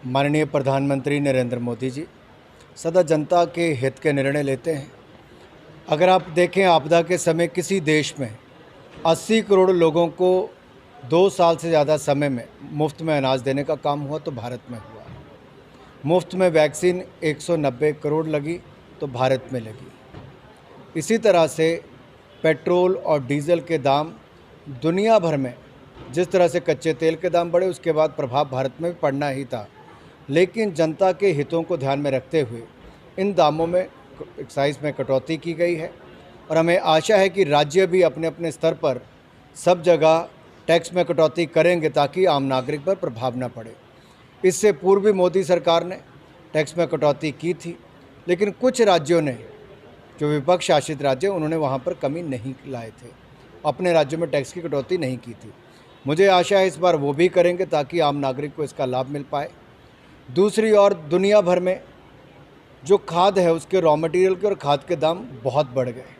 माननीय प्रधानमंत्री नरेंद्र मोदी जी सदा जनता के हित के निर्णय लेते हैं। अगर आप देखें, आपदा के समय किसी देश में 80 करोड़ लोगों को 2 साल से ज़्यादा समय में मुफ्त में अनाज देने का काम हुआ तो भारत में हुआ। मुफ्त में वैक्सीन 190 करोड़ लगी तो भारत में लगी। इसी तरह से पेट्रोल और डीजल के दाम दुनिया भर में, जिस तरह से कच्चे तेल के दाम बढ़े उसके बाद प्रभाव भारत में भी पड़ना ही था, लेकिन जनता के हितों को ध्यान में रखते हुए इन दामों में एक्साइज में कटौती की गई है और हमें आशा है कि राज्य भी अपने अपने स्तर पर सब जगह टैक्स में कटौती करेंगे ताकि आम नागरिक पर प्रभाव न पड़े। इससे पूर्व भी मोदी सरकार ने टैक्स में कटौती की थी, लेकिन कुछ राज्यों ने, जो विपक्ष शासित राज्य, उन्होंने वहाँ पर कमी नहीं लाए थे, अपने राज्यों में टैक्स की कटौती नहीं की थी। मुझे आशा है इस बार वो भी करेंगे ताकि आम नागरिक को इसका लाभ मिल पाए। दूसरी ओर दुनिया भर में जो खाद है उसके रॉ मटेरियल के और खाद के दाम बहुत बढ़ गए।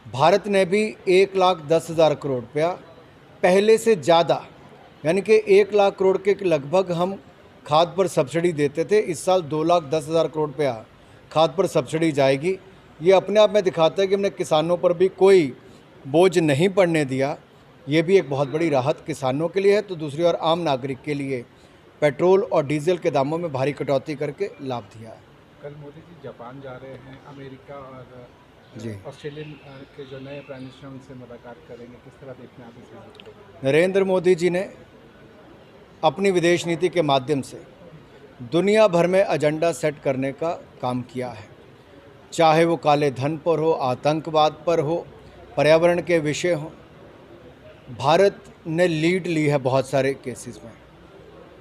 भारत ने भी 1,10,000 करोड़ रुपया पहले से ज़्यादा, यानी कि 1 लाख करोड़ के लगभग हम खाद पर सब्सिडी देते थे। इस साल 2,10,000 करोड़ रुपया खाद पर सब्सिडी जाएगी। ये अपने आप में दिखाता है कि हमने किसानों पर भी कोई बोझ नहीं पड़ने दिया। ये भी एक बहुत बड़ी राहत किसानों के लिए है। तो दूसरी ओर आम नागरिक के लिए पेट्रोल और डीजल के दामों में भारी कटौती करके लाभ दिया है। कल मोदी जी जापान जा रहे हैं, अमेरिका और जी, ऑस्ट्रेलियन के जो नए प्राइम मिनिस्टर उनसे मुलाकात करेंगे, किस तरह देखते हैं आप इस विजिट को? नरेंद्र मोदी जी ने अपनी विदेश नीति के माध्यम से दुनिया भर में एजेंडा सेट करने का काम किया है। चाहे वो काले धन पर हो, आतंकवाद पर हो, पर्यावरण के विषय हो, भारत ने लीड ली है बहुत सारे केसेस में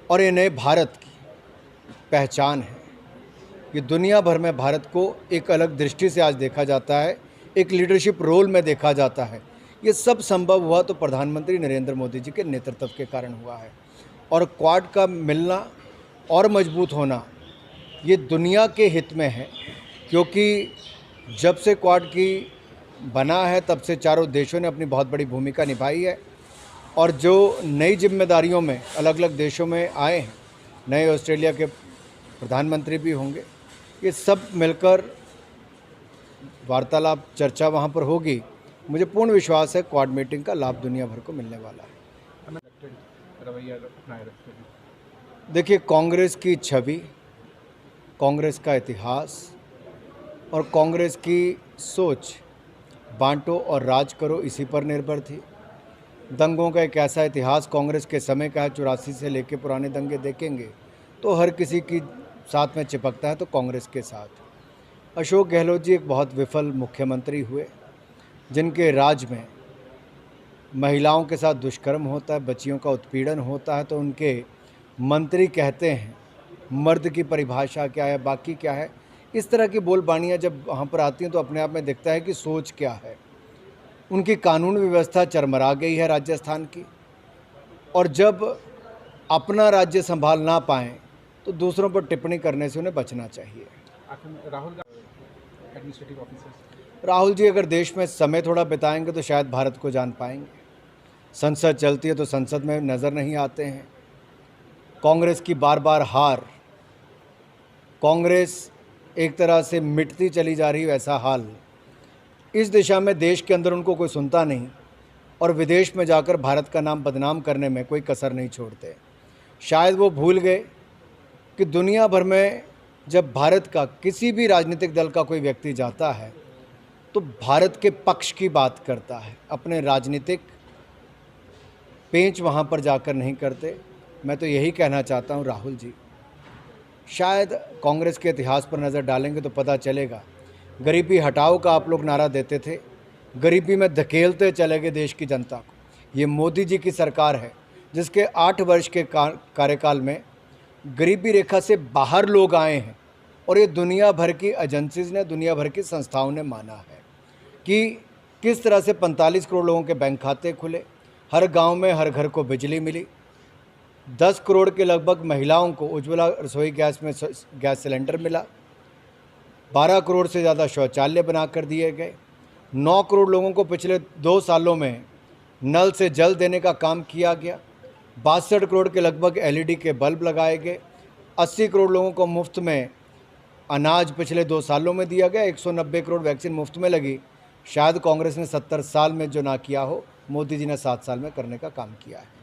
और ये नए भारत की पहचान है। ये दुनिया भर में भारत को एक अलग दृष्टि से आज देखा जाता है, एक लीडरशिप रोल में देखा जाता है। ये सब संभव हुआ तो प्रधानमंत्री नरेंद्र मोदी जी के नेतृत्व के कारण हुआ है। और क्वाड का मिलना और मजबूत होना ये दुनिया के हित में है, क्योंकि जब से क्वाड की बना है तब से चारों देशों ने अपनी बहुत बड़ी भूमिका निभाई है और जो नई जिम्मेदारियों में अलग अलग देशों में आए हैं, नए ऑस्ट्रेलिया के प्रधानमंत्री भी होंगे, ये सब मिलकर वार्तालाप चर्चा वहाँ पर होगी। मुझे पूर्ण विश्वास है क्वाड मीटिंग का लाभ दुनिया भर को मिलने वाला है। रवैया अपनाए रखते हैं। देखिए, कांग्रेस की छवि, कांग्रेस का इतिहास और कांग्रेस की सोच बांटो और राज करो इसी पर निर्भर थी। दंगों का एक ऐसा इतिहास कांग्रेस के समय का है, 84 से लेकर पुराने दंगे देखेंगे तो हर किसी की साथ में चिपकता है तो कांग्रेस के साथ। अशोक गहलोत जी एक बहुत विफल मुख्यमंत्री हुए, जिनके राज में महिलाओं के साथ दुष्कर्म होता है, बच्चियों का उत्पीड़न होता है, तो उनके मंत्री कहते हैं मर्द की परिभाषा क्या है, बाकी क्या है। इस तरह की बोलबानियाँ जब वहाँ पर आती हैं तो अपने आप में दिखता है कि सोच क्या है। उनकी कानून व्यवस्था चरमरा गई है राजस्थान की, और जब अपना राज्य संभाल ना पाएँ तो दूसरों पर टिप्पणी करने से उन्हें बचना चाहिए। आखिर में राहुल गांधी एडमिनिस्ट्रेटिव ऑफिसर्स, राहुल जी अगर देश में समय थोड़ा बिताएंगे तो शायद भारत को जान पाएंगे। संसद चलती है तो संसद में नज़र नहीं आते हैं। कांग्रेस की बार बार हार, कांग्रेस एक तरह से मिटती चली जा रही है, ऐसा हाल। इस दिशा में देश के अंदर उनको कोई सुनता नहीं और विदेश में जाकर भारत का नाम बदनाम करने में कोई कसर नहीं छोड़ते। शायद वो भूल गए कि दुनिया भर में जब भारत का किसी भी राजनीतिक दल का कोई व्यक्ति जाता है तो भारत के पक्ष की बात करता है, अपने राजनीतिक पेंच वहाँ पर जाकर नहीं करते। मैं तो यही कहना चाहता हूँ, राहुल जी शायद कांग्रेस के इतिहास पर नज़र डालेंगे तो पता चलेगा। गरीबी हटाओ का आप लोग नारा देते थे, गरीबी में धकेलते चले गए देश की जनता को। ये मोदी जी की सरकार है जिसके 8 वर्ष के कार्यकाल में गरीबी रेखा से बाहर लोग आए हैं और ये दुनिया भर की एजेंसीज़ ने, दुनिया भर की संस्थाओं ने माना है कि किस तरह से 45 करोड़ लोगों के बैंक खाते खुले, हर गांव में हर घर को बिजली मिली, 10 करोड़ के लगभग महिलाओं को उज्ज्वला रसोई गैस में गैस सिलेंडर मिला, 12 करोड़ से ज़्यादा शौचालय बना कर दिए गए, 9 करोड़ लोगों को पिछले 2 सालों में नल से जल देने का काम किया गया, 62 करोड़ के लगभग LED के बल्ब लगाए गए, 80 करोड़ लोगों को मुफ्त में अनाज पिछले 2 सालों में दिया गया, 190 करोड़ वैक्सीन मुफ्त में लगी। शायद कांग्रेस ने 70 साल में जो ना किया हो, मोदी जी ने 7 साल में करने का काम किया है।